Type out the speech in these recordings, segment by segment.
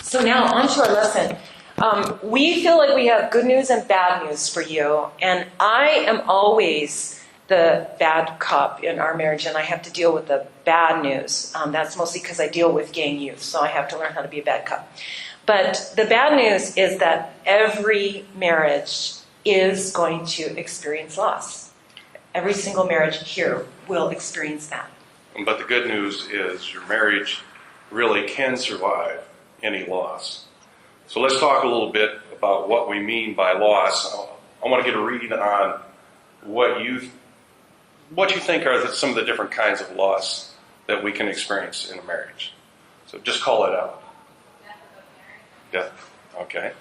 So now on to our lesson. We feel like we have good news and bad news for you, and I am always the bad cop in our marriage, and I have to deal with the bad news. That's mostly because I deal with gang youth, so I have to learn how to be a bad cop. But the bad news is that every marriage is going to experience loss. Every single marriage here will experience that. But the good news is your marriage really can survive any loss. So let's talk a little bit about what we mean by loss. I want to get a read on what you think are some of the different kinds of loss that we can experience in a marriage. So just call it out. Death. Okay.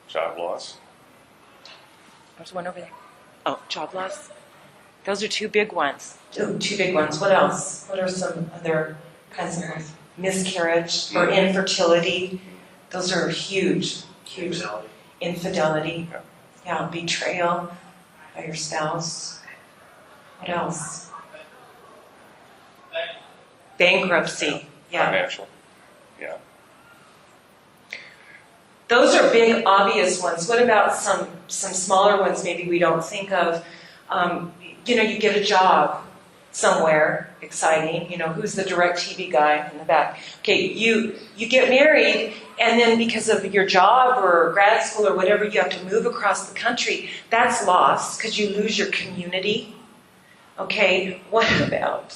Job loss. There's one over there. Oh, job loss. Those are two big ones. Two big ones. What else? What are some other kinds of loss? Miscarriage or infertility. Those are huge. Infidelity. Yeah, betrayal by your spouse. What else? Bankruptcy. Yeah. Financial. Yeah. Those are big, obvious ones. What about some smaller ones maybe we don't think of? You get a job somewhere, exciting. Who's the DirecTV guy in the back? Okay, you get married, and then because of your job or grad school or whatever, you have to move across the country. That's loss because you lose your community. Okay, what about,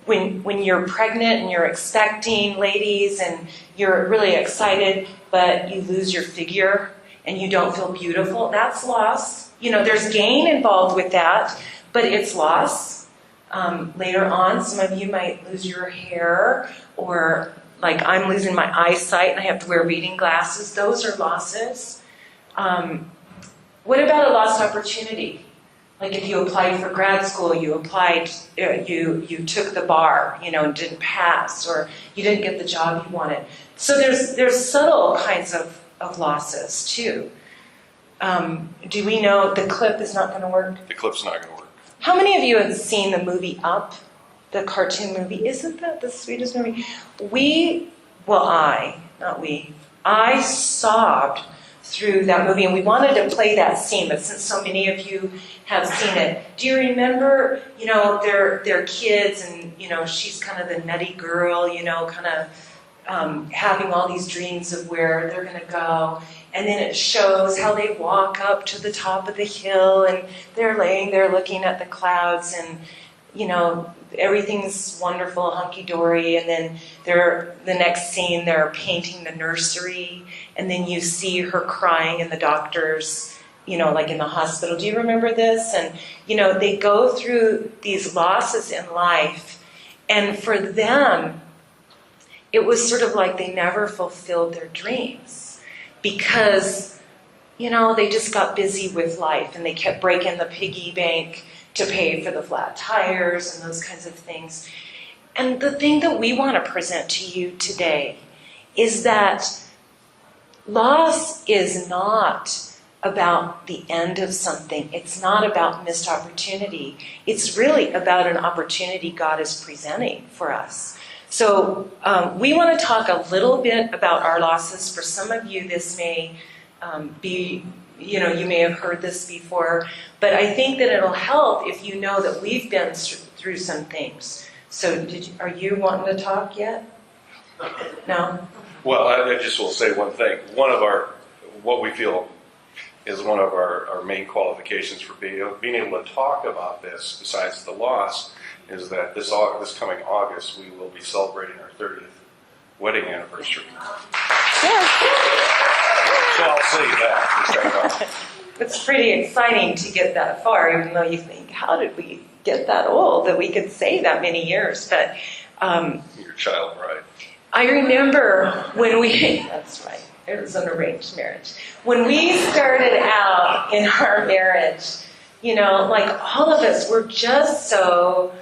when you're pregnant and you're expecting, ladies, and you're really excited, but you lose your figure and you don't feel beautiful, that's loss. There's gain involved with that, but it's loss. Later on, some of you might lose your hair, or like I'm losing my eyesight and I have to wear reading glasses. Those are losses. What about a lost opportunity? Like if you applied for grad school, you took the bar, and didn't pass, or you didn't get the job you wanted. So there's subtle kinds of losses too. Do we know the clip is not going to work? The clip's not going to work. How many of you have seen the movie Up, the cartoon movie? Isn't that the sweetest movie? I sobbed through that movie, and we wanted to play that scene, but since so many of you have seen it, do you remember, their kids, and, she's kind of the nutty girl, kind of having all these dreams of where they're going to go, and then it shows how they walk up to the top of the hill, and they're laying there looking at the clouds, and, everything's wonderful, hunky-dory, and then the next scene, they're painting the nursery, and then you see her crying in the doctor's, like in the hospital. Do you remember this? And, they go through these losses in life, and for them, it was sort of like they never fulfilled their dreams because, they just got busy with life, and they kept breaking the piggy bank to pay for the flat tires and those kinds of things. And the thing that we want to present to you today is that loss is not about the end of something. It's not about missed opportunity. It's really about an opportunity God is presenting for us. So we want to talk a little bit about our losses. For some of you, this may be, you may have heard this before, but I think that it'll help if you know that we've been through some things. So are you wanting to talk yet? No? Well, I just will say one thing. What we feel is one of our main qualifications for being able to talk about this, besides the loss, is that this coming August, we will be celebrating our 30th wedding anniversary. Yes. So I'll say that. It's pretty exciting to get that far, even though you think, how did we get that old that we could say that many years? But your child bride. I remember when that's right, it was an arranged marriage. When we started out in our marriage, all of us were just so,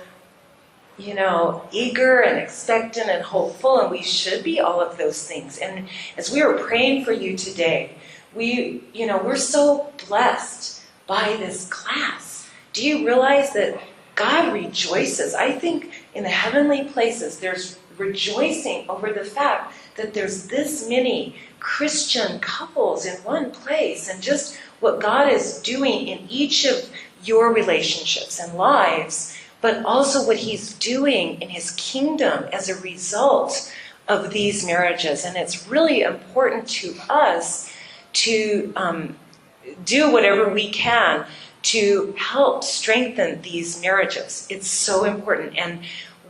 eager and expectant and hopeful, and we should be all of those things. And as we were praying for you today, we're so blessed by this class. Do you realize that God rejoices. I think in the heavenly places, there's rejoicing over the fact that there's this many Christian couples in one place, and just what God is doing in each of your relationships and lives, but also what he's doing in his kingdom as a result of these marriages. And it's really important to us to do whatever we can to help strengthen these marriages. It's so important. And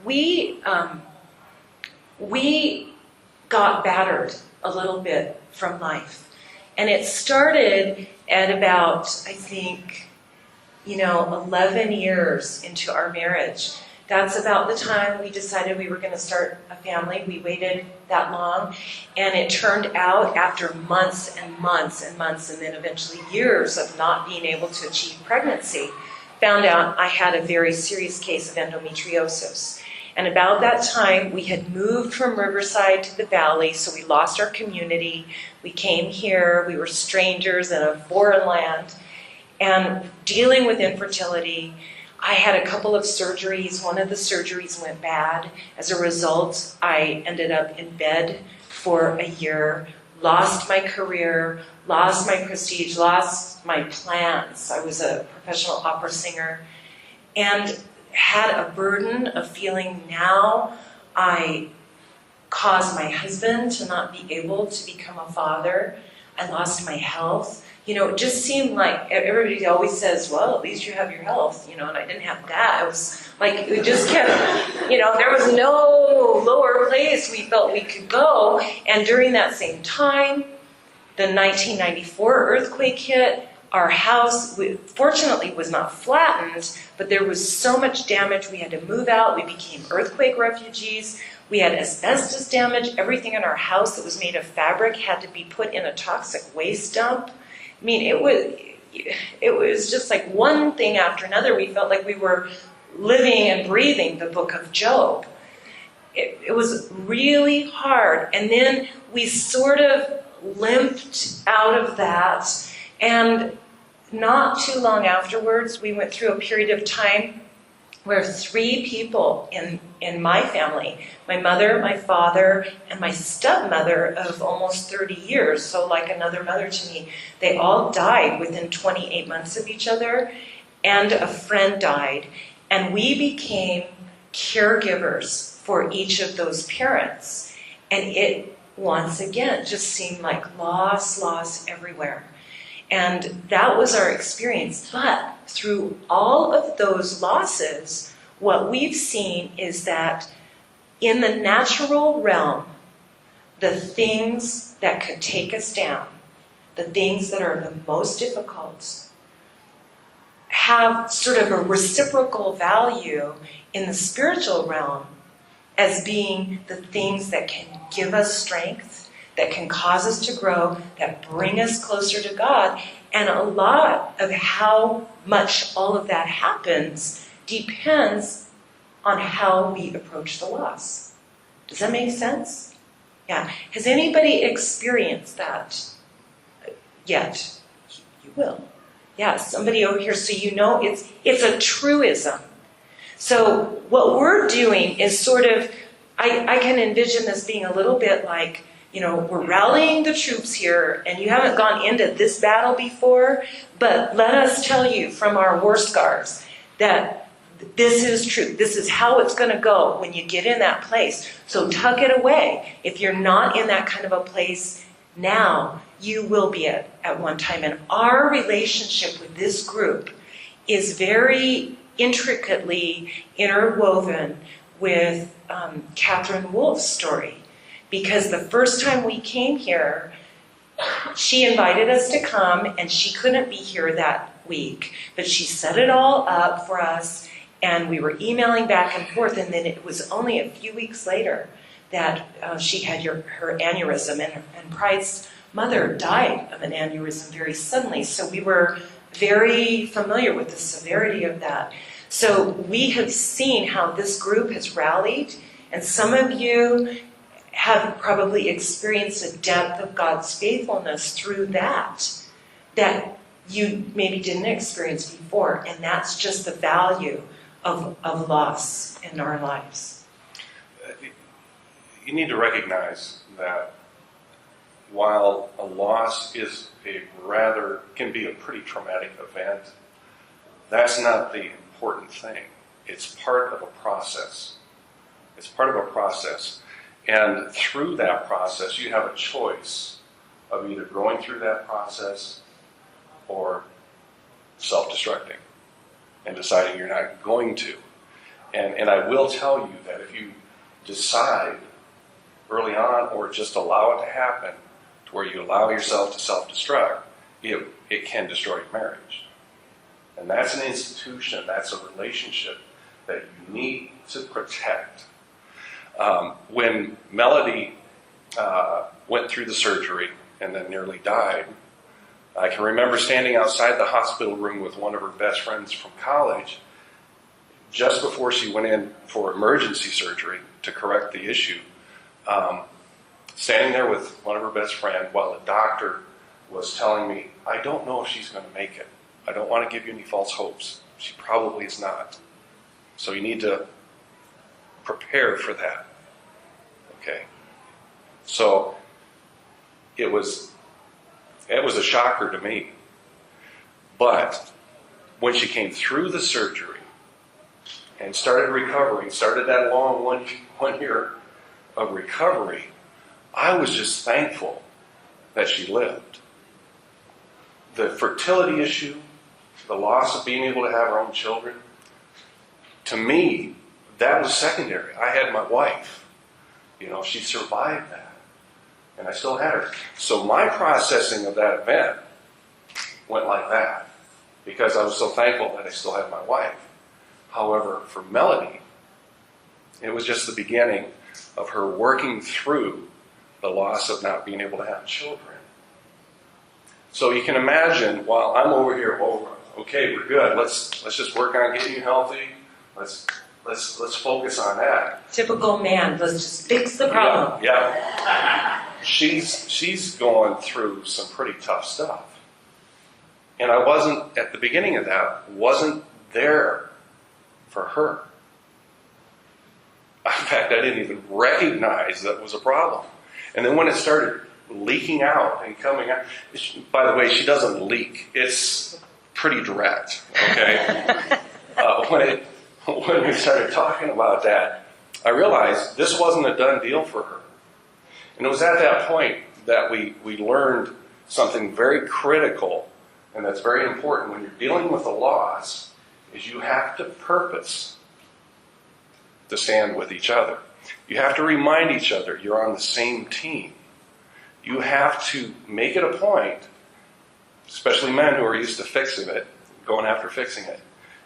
we got battered a little bit from life. And it started at about, I think, 11 years into our marriage. That's about the time we decided we were going to start a family. We waited that long. And it turned out, after months and months and months, and then eventually years of not being able to achieve pregnancy, found out I had a very serious case of endometriosis. And about that time, we had moved from Riverside to the Valley, so we lost our community. We came here. We were strangers in a foreign land. And dealing with infertility, I had a couple of surgeries. One of the surgeries went bad. As a result, I ended up in bed for a year, lost my career, lost my prestige, lost my plans. I was a professional opera singer, and had a burden of feeling now I caused my husband to not be able to become a father. I lost my health. It just seemed like everybody always says, well, at least you have your health, and I didn't have that. It was like, it just kept, there was no lower place we felt we could go. And during that same time, the 1994 earthquake hit. Our house, fortunately, was not flattened, but there was so much damage. We had to move out. We became earthquake refugees. We had asbestos damage. Everything in our house that was made of fabric had to be put in a toxic waste dump. I mean, it was just like one thing after another. We felt like we were living and breathing the book of Job. It was really hard. And then we sort of limped out of that. And not too long afterwards, we went through a period of time where 3 people in my family, my mother, my father, and my stepmother of almost 30 years, so like another mother to me, they all died within 28 months of each other, and a friend died. And we became caregivers for each of those parents. And it, once again, just seemed like loss everywhere. And that was our experience. But through all of those losses, what we've seen is that in the natural realm, the things that could take us down, the things that are the most difficult, have sort of a reciprocal value in the spiritual realm as being the things that can give us strength, that can cause us to grow, that bring us closer to God. And a lot of how much all of that happens depends on how we approach the loss. Does that make sense? Yeah. Has anybody experienced that yet? You will. Yeah, somebody over here, so it's a truism. So what we're doing is sort of, I can envision this being a little bit like, we're rallying the troops here, and you haven't gone into this battle before, but let us tell you from our war scars that this is true. This is how it's going to go when you get in that place. So tuck it away. If you're not in that kind of a place now, you will be at one time. And our relationship with this group is very intricately interwoven with Catherine Wolfe's story. Because the first time we came here, she invited us to come, and she couldn't be here that week. But she set it all up for us, and we were emailing back and forth, and then it was only a few weeks later that she had her aneurysm, and Pride's mother died of an aneurysm very suddenly. So we were very familiar with the severity of that. So we have seen how this group has rallied, and some of you have probably experienced a depth of God's faithfulness through that you maybe didn't experience before. And that's just the value of loss in our lives? You need to recognize that while a loss can be a pretty traumatic event, that's not the important thing. It's part of a process. It's part of a process. And through that process, you have a choice of either going through that process or self-destructing and deciding you're not going to. And I will tell you that if you decide early on or just allow it to happen to where you allow yourself to self-destruct, it can destroy your marriage. And that's an institution, that's a relationship that you need to protect. When Melody went through the surgery and then nearly died, I can remember standing outside the hospital room with one of her best friends from college just before she went in for emergency surgery to correct the issue. Standing there with one of her best friends while the doctor was telling me, I don't know if she's going to make it. I don't want to give you any false hopes. She probably is not. So you need to prepare for that. Okay? So it was a shocker to me. But when she came through the surgery and started recovering, started that long one year of recovery, I was just thankful that she lived. The fertility issue, the loss of being able to have her own children, to me, that was secondary. I had my wife. She survived that. And I still had her. So my processing of that event went like that because I was so thankful that I still had my wife. However, for Melody, it was just the beginning of her working through the loss of not being able to have children. So you can imagine, while I'm over here, okay, we're good. Let's just work on getting you healthy. Let's focus on that. Typical man. Let's just fix the problem. Yeah. She's going through some pretty tough stuff, and I wasn't at the beginning of that. Wasn't there for her. In fact, I didn't even recognize that was a problem. And then when it started leaking out and coming out, by the way, she doesn't leak. It's pretty direct. Okay. When we started talking about that, I realized this wasn't a done deal for her. And it was at that point that we learned something very critical, and that's very important when you're dealing with a loss, is you have to purpose to stand with each other. You have to remind each other you're on the same team. You have to make it a point, especially men who are used to fixing it, going after fixing it.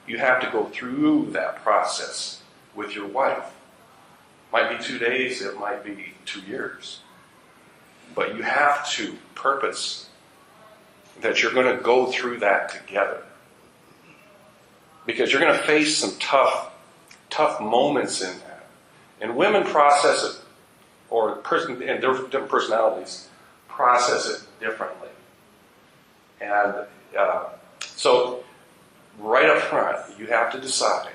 You have to go through that process with your wife. Might be 2 days, it might be 2 years. But you have to purpose that you're going to go through that together. Because you're going to face some tough moments in that. And women process it, and different personalities process it differently. And so right up front, you have to decide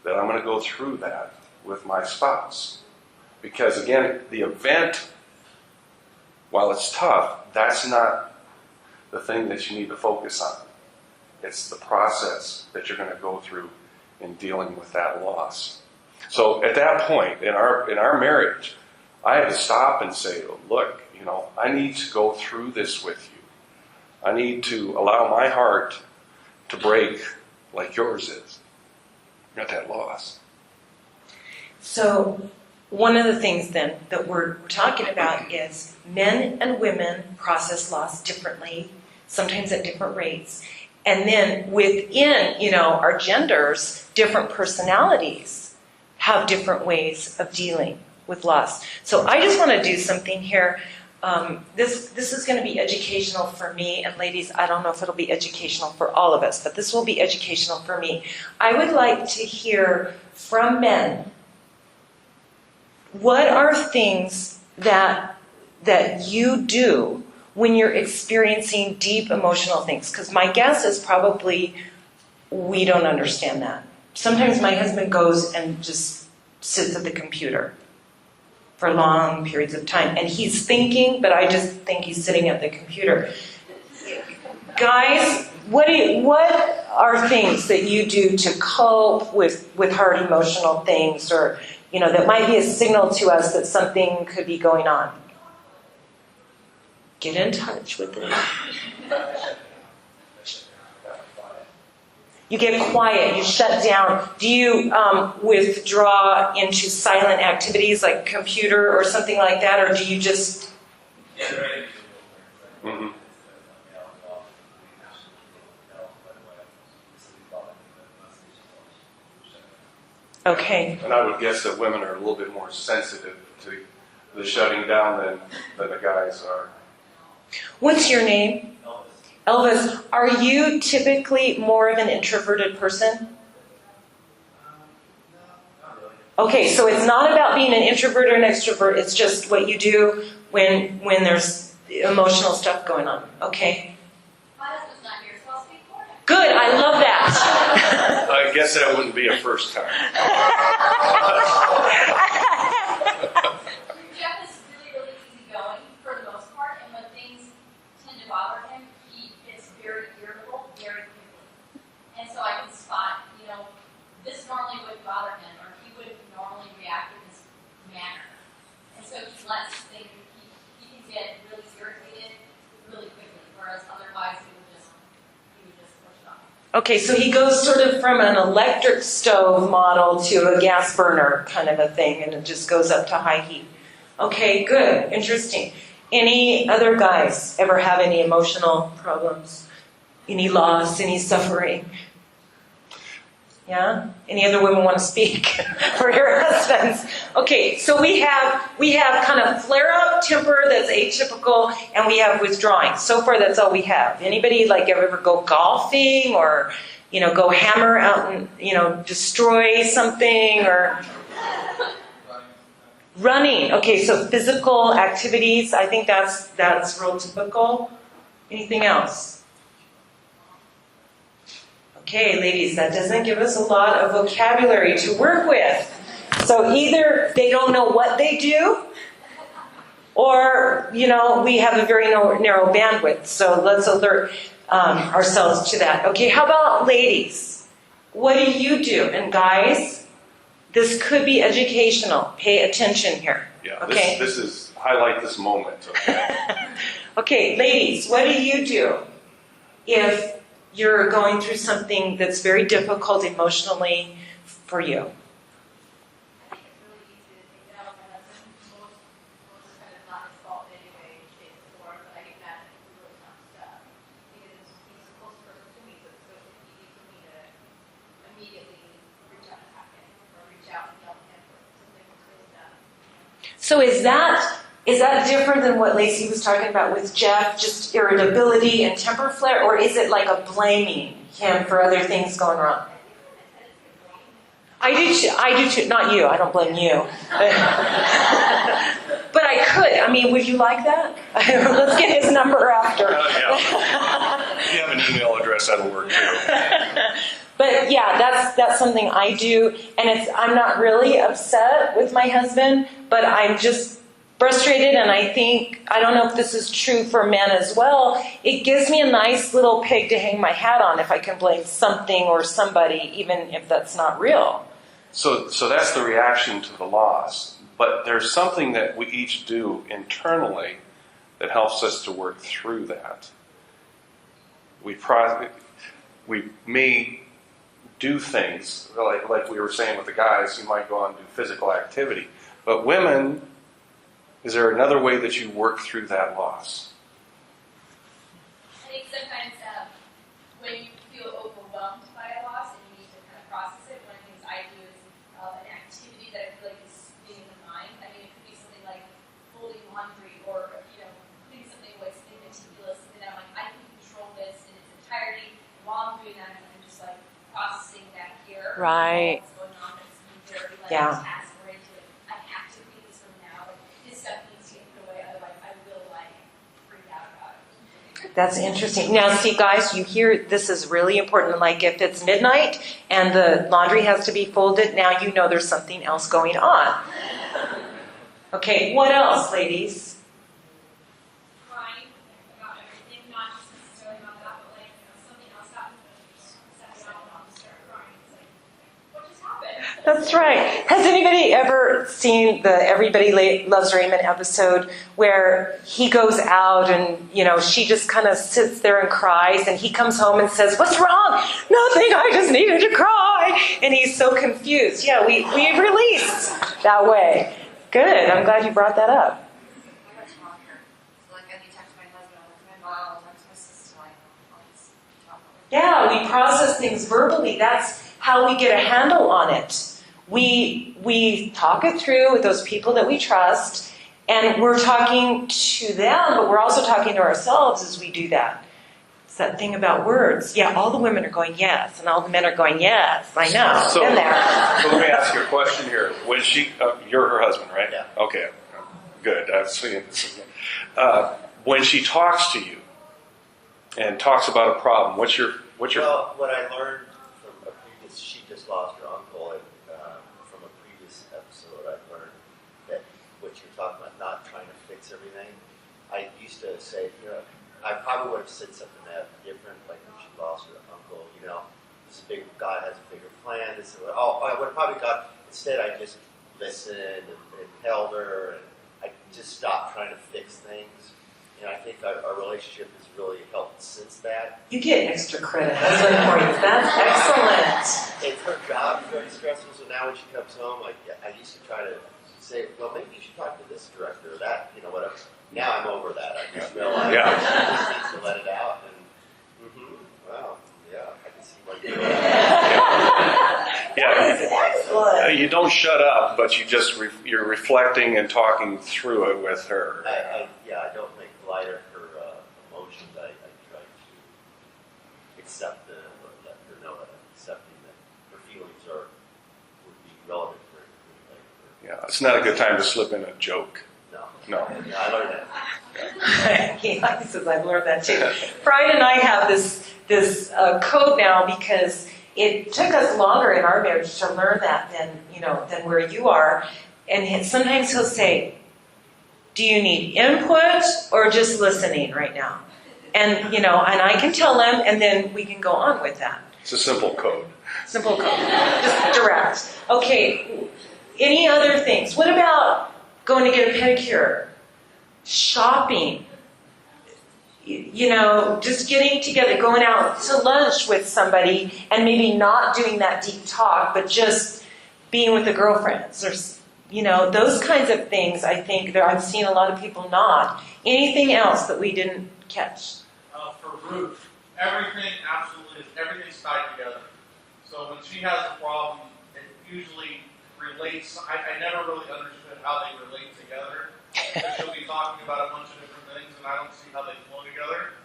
that I'm going to go through that with my spouse. Because again, the event, while it's tough, that's not the thing that you need to focus on. It's the process that you're going to go through in dealing with that loss. So at that point in our marriage, I had to stop and say, look, I need to go through this with you. I need to allow my heart to break like yours is. At that loss. So one of the things then that we're talking about is men and women process loss differently, sometimes at different rates. And then within, our genders, different personalities have different ways of dealing with loss. So I just want to do something here. This is going to be educational for me, and ladies, I don't know if it'll be educational for all of us, but this will be educational for me. I would like to hear from men, what are things that you do when you're experiencing deep emotional things? Because my guess is probably we don't understand that. sometimes my husband goes and just sits at the computer for long periods of time. And he's thinking, but I just think he's sitting at the computer. Guys, what are things that you do to cope with hard emotional things, or, that might be a signal to us that something could be going on? Get in touch with it. You get quiet, you shut down. Do you withdraw into silent activities like computer or something like that, or do you just... Mm-hmm. Okay. And I would guess that women are a little bit more sensitive to the shutting down than the guys are. What's your name? Elvis. Are you typically more of an introverted person? Okay, so it's not about being an introvert or an extrovert. It's just what you do when there's emotional stuff going on. Okay. My husband's not here, so I'll speak for him. Good, I love that. I guess that wouldn't be a first time. Jeff is really easygoing for the most part, and when things tend to bother him, he is very irritable very quickly. And so I can spot, this normally wouldn't bother him, or he would normally react in this manner. And so he lets things, he can get really irritated really quickly, whereas otherwise he would just push it off. Okay, so he goes sort of from an electric stove model to a gas burner kind of a thing, and it just goes up to high heat. Okay, good, interesting. Any other guys ever have any emotional problems? Any loss, any suffering? Yeah? Any other women want to speak for your husbands? Okay, so we have kind of flare-up temper that's atypical, and we have withdrawing. So far, that's all we have. Anybody ever go golfing or, go hammer out and, destroy something, or running? Okay, so physical activities, I think that's real typical. Anything else? Okay, ladies, that doesn't give us a lot of vocabulary to work with. So either they don't know what they do, or, we have a very narrow bandwidth. So let's alert ourselves to that. Okay, how about ladies? What do you do? And guys, this could be educational. Pay attention here. Yeah, okay? This is, highlight this moment. Okay? Okay, ladies, what do you do if you're going through something that's very difficult emotionally for you? I think it's really easy to take it out on my husband. Most is kind of not his fault anyway, shape or form, but I get mad at really tough stuff. Because he's a close person to me, but it's so easy for me to immediately reach out and tap him, or reach out and yell at him for something that's really done. So is that different than what Lacey was talking about with Jeff, just irritability and temper flare, or is it like a blaming him for other things going wrong? I do too. Not you. I don't blame you. But I could. I mean, would you like that? Let's get his number after. Yeah. If you have an email address, that'll work too. But yeah, that's something I do, and I'm not really upset with my husband, but I'm just frustrated, and I don't know if this is true for men as well. It gives me a nice little peg to hang my hat on if I can blame something or somebody, even if that's not real. So that's the reaction to the loss. But there's something that we each do internally that helps us to work through that. We may do things, like we were saying with the guys, you might go out and do physical activity. But women, is there another way that you work through that loss? I think sometimes when you feel overwhelmed by a loss and you need to kind of process it, one of the things I do is an activity that I feel like is in the mind. I mean, it could be something like folding laundry or, putting something away, something meticulous, and I'm like, I can control this in its entirety. While I'm doing that, I'm just like processing that here. Right. What's going on, it's very Yeah. task oriented. I have to do this from now. This stuff needs to get put away, otherwise I will freak out about it. That's interesting. Now, see, guys, you hear this is really important. Like if it's midnight and the laundry has to be folded, now you know there's something else going on. Okay, what else, ladies? Crying about everything, not just necessarily about that, but like, something else happened, set me off and I'll just start crying. It's like, what just happened? That's right. Has anybody ever seen the Everybody Loves Raymond episode where he goes out and, she just kind of sits there and cries and he comes home and says, "What's wrong?" "Nothing, I just needed to cry." And he's so confused. Yeah, we release that way. Good. I'm glad you brought that up. I'm a talker. So like I need to talk to my husband, I'll talk to my mom, I'll talk to my sister, like I'll just talk. Yeah, we process things verbally. That's how we get a handle on it. We talk it through with those people that we trust, and we're talking to them, but we're also talking to ourselves as we do that. It's that thing about words. Yeah, all the women are going yes, and all the men are going yes. I know. So, Been there. so let me ask you a question here. When you're her husband, right? Yeah. Okay, good. I'm seeing this again. When she talks to you and talks about a problem, what's your? Well, what I learned from a previous, she just lost her uncle, and from a previous episode, I learned that what you're talking about, not trying to fix everything. I used to say, I probably would have said something that different, like when she lost her uncle, this big guy has a bigger plan. I would have probably got, instead I just listened and held her, and I just stopped trying to fix things. And I think our relationship has really helped since that. You get extra credit. That's what for you. That's excellent. And her job is very stressful, so now when she comes home, I used to try to say, well, maybe you should talk to this director or that, whatever. Now I'm over that. I just realize she just needs to let it out. And, wow, yeah, I can see why you do that. Excellent. You don't shut up, but you're reflecting and talking through it with her. I don't make light of her emotions. I try to accept let her know that I'm accepting that her feelings would be relevant for her. Yeah, it's not a good time to slip in a joke. No. Yeah, I learned that. He says, I've learned that too. Pride and I have this code now because it took us longer in our marriage to learn that than where you are. And sometimes he'll say, "Do you need input or just listening right now?" And and I can tell him, and then we can go on with that. It's a simple code. Simple code, just direct. Okay. Any other things? What about going to get a pedicure, shopping, just getting together, going out to lunch with somebody and maybe not doing that deep talk, but just being with the girlfriends or, those kinds of things. I think that I've seen a lot of people not. Anything else that we didn't catch? For Ruth, everything's tied together. So when she has a problem, it usually relates. I never really understood how they relate together. She'll be talking about a bunch of different things, and I don't see how they flow together.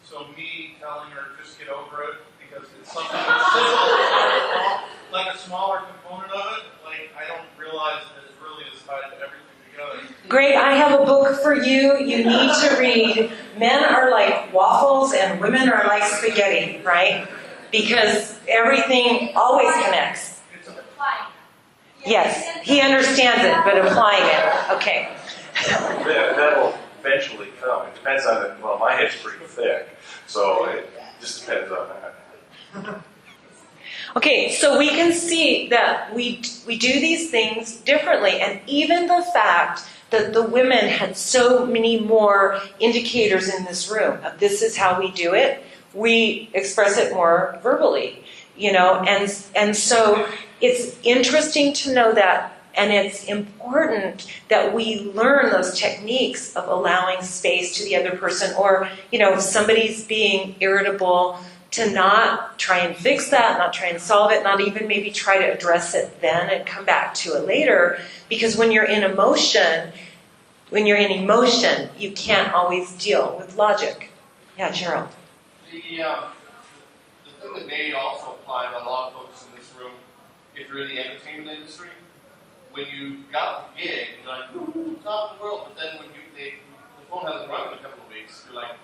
So me telling her just get over it because it's something that's simple, like a smaller component of it. Like I don't realize that it really is tied to everything together. Great, I have a book for you. You need to read. Men are like waffles and women are like spaghetti, right? Because everything always connects. Yes, he understands it, but applying it. Okay. That'll eventually come. It depends on it. Well, my head's pretty thick, so it just depends on that. Okay, so we can see that we do these things differently, and even the fact that the women had so many more indicators in this room of this is how we do it, we express it more verbally, and so it's interesting to know that, and it's important that we learn those techniques of allowing space to the other person, or, if somebody's being irritable, to not try and fix that, not try and solve it, not even maybe try to address it then and come back to it later, because when you're in emotion, you can't always deal with logic. Yeah, Gerald. The thing that may also apply to a lot of folks in this room, if you're in the entertainment industry, when you got the gig, you're like, top of the world, but then when the phone hasn't rung in a couple of weeks, you're like,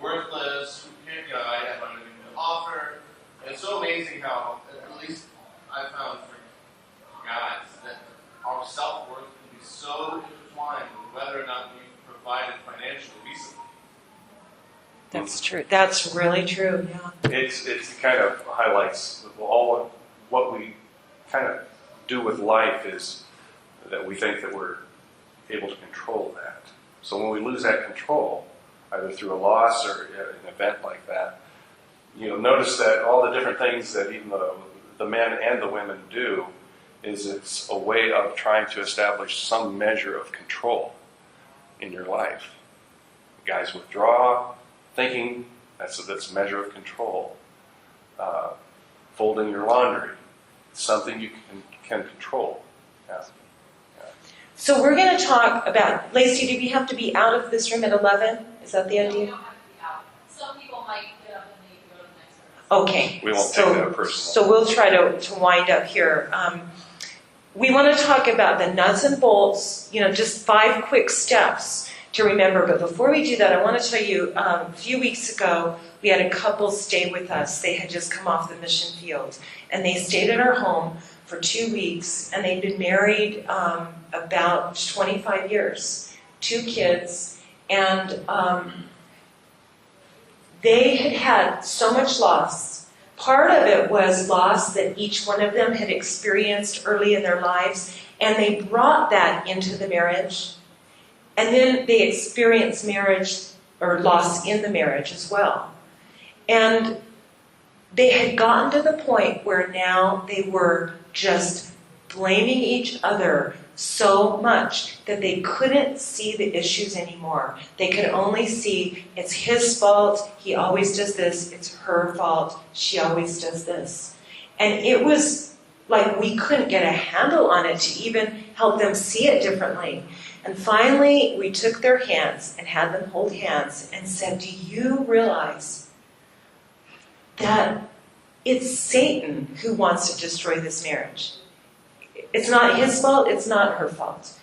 worthless, who can't, I have nothing to offer. And it's so amazing how, at least I found for guys, that our self-worth can be so intertwined with whether or not we've provided financially recently. That's true. That's really true. Yeah. It kind of highlights all what we kind of do with life is that we think that we're able to control that. So when we lose that control, either through a loss or an event like that, notice that all the different things that even the men and the women do is it's a way of trying to establish some measure of control in your life. Guys withdraw, thinking, that's a measure of control. Folding your laundry, something you can control. Yeah. So we're going to talk about, Lacey, do we have to be out of this room at 11? Is that the No, we idea? don't have to be out. Some people might get up and leave to go to the next room. Okay. We won't take that personally. So we'll try to wind up here. We want to talk about the nuts and bolts, just 5 quick steps to remember. But before we do that, I want to tell you, a few weeks ago, we had a couple stay with us. They had just come off the mission field. And they stayed at our home for 2 weeks. And they'd been married about 25 years, 2 kids. And they had had so much loss. Part of it was loss that each one of them had experienced early in their lives. And they brought that into the marriage. And then they experienced marriage or loss in the marriage as well. And they had gotten to the point where now they were just blaming each other so much that they couldn't see the issues anymore. They could only see it's his fault, he always does this, it's her fault, she always does this. And it was like we couldn't get a handle on it to even help them see it differently. And finally, we took their hands and had them hold hands and said, do you realize that it's Satan who wants to destroy this marriage? It's not his fault, it's not her fault.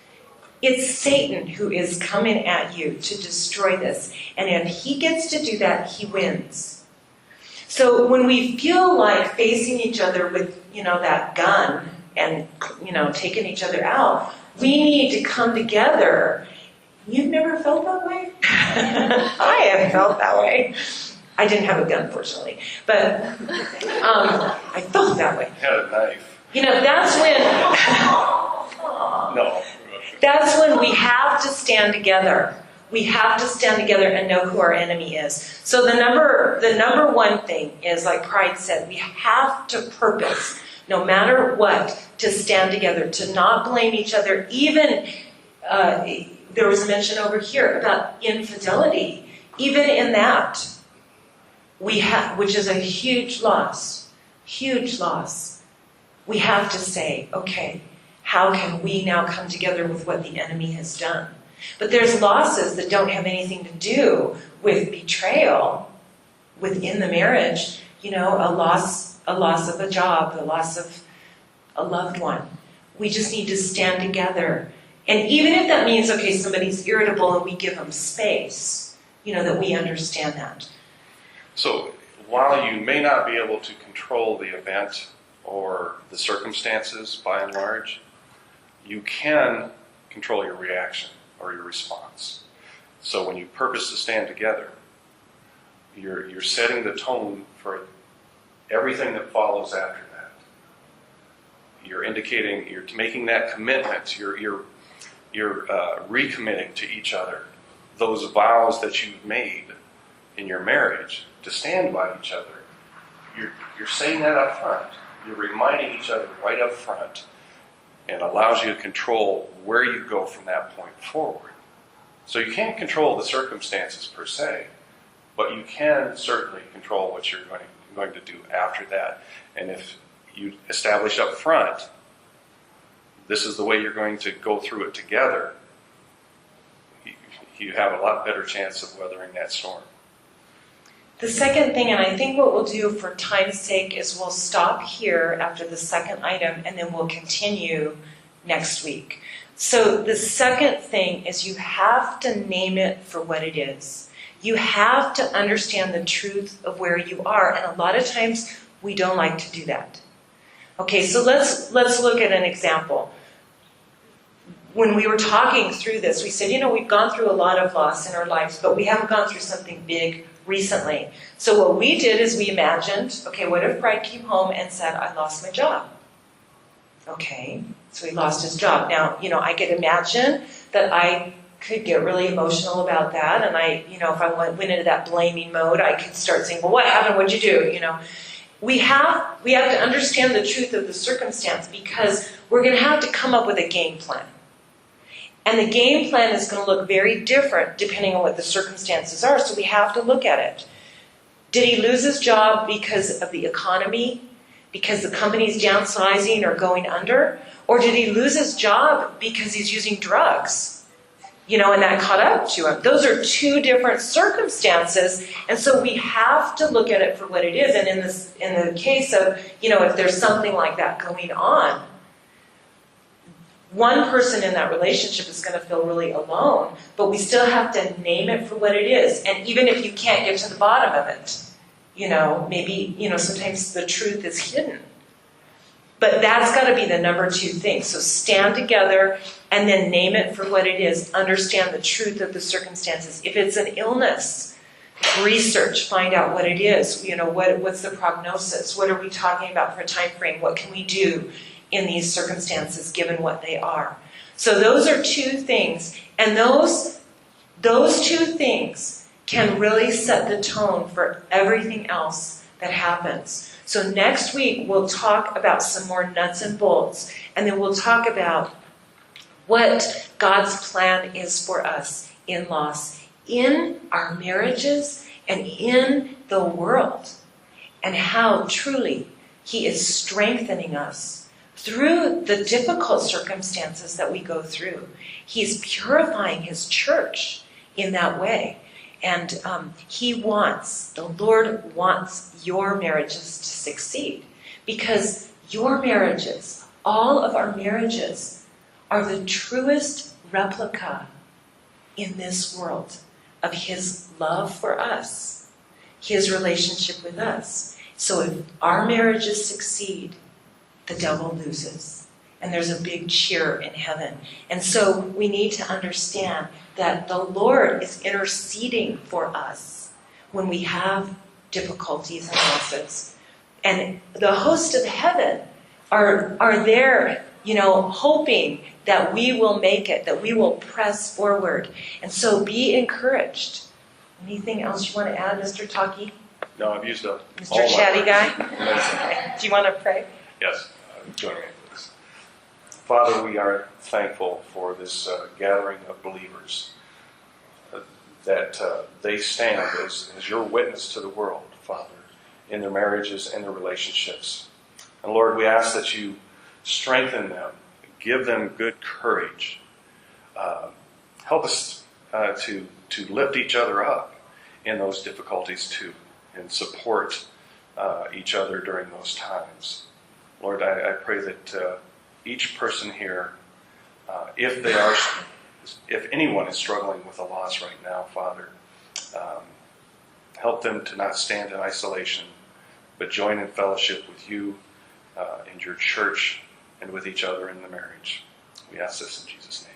It's Satan who is coming at you to destroy this. And if he gets to do that, he wins. So when we feel like facing each other with, that gun and, taking each other out, we need to come together. You've never felt that way? I have felt that way. I didn't have a gun, fortunately, but I felt that way. Had a knife. That's when No. that's when we have to stand together. We have to stand together and know who our enemy is. So the number one thing is, like Pride said, we have to purpose, no matter what, to stand together, to not blame each other. Even there was a mention over here about infidelity. Even in that, which is a huge loss, we have to say, okay, how can we now come together with what the enemy has done? But there's losses that don't have anything to do with betrayal within the marriage. A loss of a job, the loss of a loved one. We just need to stand together. And even if that means, okay, somebody's irritable and we give them space, that we understand that. So while you may not be able to control the event or the circumstances by and large, you can control your reaction or your response. So when you purpose to stand together, you're setting the tone for everything that follows after that. You're indicating, you're making that commitment, you're recommitting to each other those vows that you've made in your marriage to stand by each other. You're saying that up front. You're reminding each other right up front, and allows you to control where you go from that point forward. So you can't control the circumstances per se, but you can certainly control what you're going to do after that. And if you establish up front, this is the way you're going to go through it together, you have a lot better chance of weathering that storm. The second thing, and I think what we'll do for time's sake, is we'll stop here after the second item, and then we'll continue next week. So the second thing is you have to name it for what it is. You have to understand the truth of where you are, and a lot of times we don't like to do that. Okay, so let's look at an example. When we were talking through this, we said, we've gone through a lot of loss in our lives, but we haven't gone through something big recently. So what we did is we imagined, okay, what if Pride came home and said, I lost my job? Okay, so he lost his job. Now, I could imagine that I could get really emotional about that, and if I went into that blaming mode, I could start saying, well, what happened? What'd you do? We have to understand the truth of the circumstance, because we're going to have to come up with a game plan. And the game plan is going to look very different depending on what the circumstances are, so we have to look at it. Did he lose his job because of the economy, because the company's downsizing or going under? Or did he lose his job because he's using drugs? And that caught up to him. Those are two different circumstances, and so we have to look at it for what it is. And in the case of, if there's something like that going on, one person in that relationship is going to feel really alone, but we still have to name it for what it is. And even if you can't get to the bottom of it, maybe, sometimes the truth is hidden. But that's got to be the number two thing. So stand together and then name it for what it is. Understand the truth of the circumstances. If it's an illness, research, find out what it is. What's the prognosis? What are we talking about for a time frame? What can we do in these circumstances given what they are? So those are two things. And those two things can really set the tone for everything else that happens. So next week, we'll talk about some more nuts and bolts, and then we'll talk about what God's plan is for us in loss, in our marriages, and in the world, and how truly He is strengthening us through the difficult circumstances that we go through. He's purifying His church in that way. And the Lord wants your marriages to succeed, because your marriages, all of our marriages, are the truest replica in this world of His love for us, His relationship with us. So if our marriages succeed, the devil loses. And there's a big cheer in heaven. And so we need to understand that the Lord is interceding for us when we have difficulties and losses. And the hosts of heaven are there, hoping that we will make it, that we will press forward. And so be encouraged. Anything else you want to add, Mr. Taki? No, I've used up Mr. all my Chatty words. Guy? Do you want to pray? Yes, join me, please. Father, we are thankful for this gathering of believers, that they stand as your witness to the world, Father, in their marriages and their relationships. And Lord, we ask that you strengthen them, give them good courage, help us to lift each other up in those difficulties too, and support each other during those times. Lord, I pray that each person here, if anyone is struggling with a loss right now, Father, help them to not stand in isolation, but join in fellowship with you and your church and with each other in the marriage. We ask this in Jesus' name.